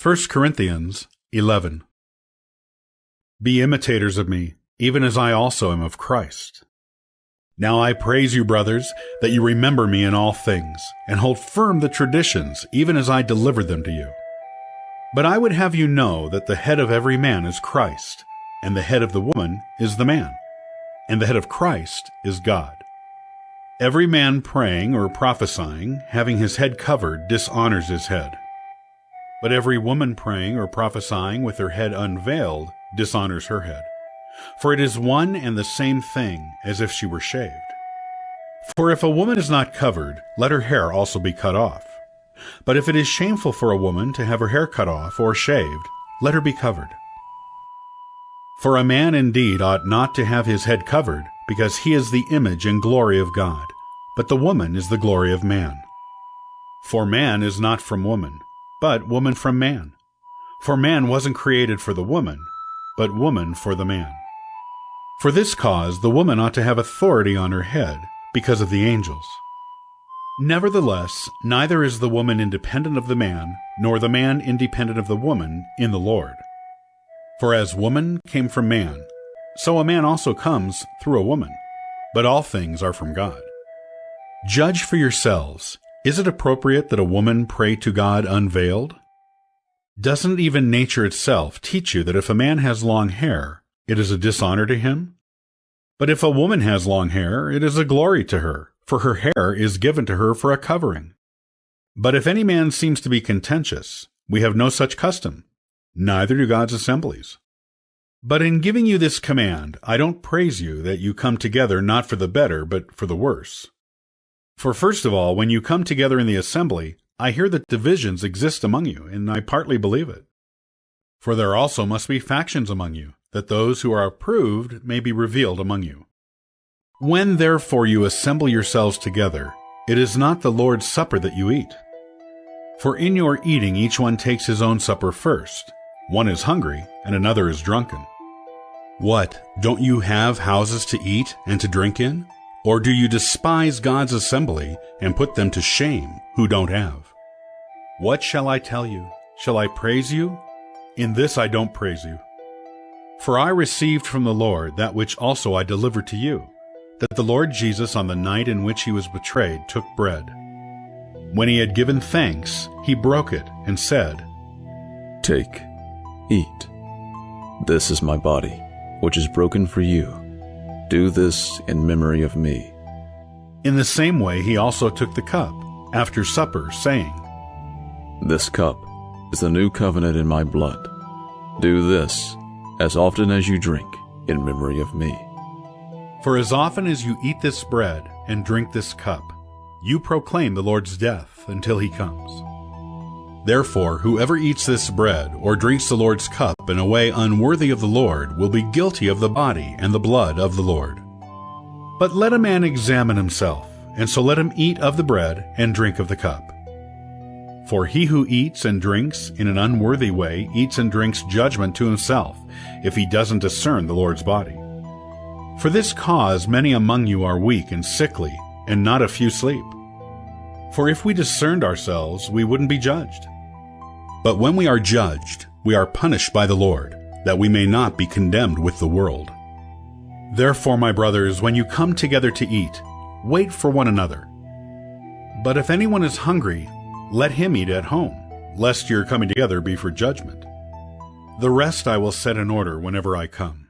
1 Corinthians 11. Be imitators of me, even as I also am of Christ. Now I praise you, brothers, that you remember me in all things, and hold firm the traditions, even as I delivered them to you. But I would have you know that the head of every man is Christ, and the head of the woman is the man, and the head of Christ is God. Every man praying or prophesying, having his head covered, dishonors his head. But every woman praying or prophesying with her head unveiled dishonors her head. For it is one and the same thing as if she were shaved. For if a woman is not covered, let her hair also be cut off. But if it is shameful for a woman to have her hair cut off or shaved, let her be covered. For a man indeed ought not to have his head covered, because he is the image and glory of God, but the woman is the glory of man. For man is not from woman, but woman from man. For man wasn't created for the woman, but woman for the man. For this cause the woman ought to have authority on her head, because of the angels. Nevertheless, neither is the woman independent of the man, nor the man independent of the woman in the Lord. For as woman came from man, so a man also comes through a woman, but all things are from God. Judge for yourselves. Is it appropriate that a woman pray to God unveiled? Doesn't even nature itself teach you that if a man has long hair, it is a dishonor to him? But if a woman has long hair, it is a glory to her, for her hair is given to her for a covering. But if any man seems to be contentious, we have no such custom, neither do God's assemblies. But in giving you this command, I don't praise you that you come together not for the better, but for the worse. For first of all, when you come together in the assembly, I hear that divisions exist among you, and I partly believe it. For there also must be factions among you, that those who are approved may be revealed among you. When therefore you assemble yourselves together, it is not the Lord's supper that you eat. For in your eating each one takes his own supper first. One is hungry, and another is drunken. What, don't you have houses to eat and to drink in? Or do you despise God's assembly and put them to shame who don't have? What shall I tell you? Shall I praise you? In this I don't praise you. For I received from the Lord that which also I delivered to you, that the Lord Jesus on the night in which he was betrayed took bread. When he had given thanks, he broke it and said, Take, eat. This is my body, which is broken for you. Do this in memory of me. In the same way he also took the cup after supper, saying, This cup is the new covenant in my blood. Do this as often as you drink in memory of me. For as often as you eat this bread and drink this cup, you proclaim the Lord's death until he comes. Therefore, whoever eats this bread or drinks the Lord's cup in a way unworthy of the Lord will be guilty of the body and the blood of the Lord. But let a man examine himself, and so let him eat of the bread and drink of the cup. For he who eats and drinks in an unworthy way eats and drinks judgment to himself, if he doesn't discern the Lord's body. For this cause many among you are weak and sickly, and not a few sleep. For if we discerned ourselves, we wouldn't be judged. But when we are judged, we are punished by the Lord, that we may not be condemned with the world. Therefore, my brothers, when you come together to eat, wait for one another. But if anyone is hungry, let him eat at home, lest your coming together be for judgment. The rest I will set in order whenever I come.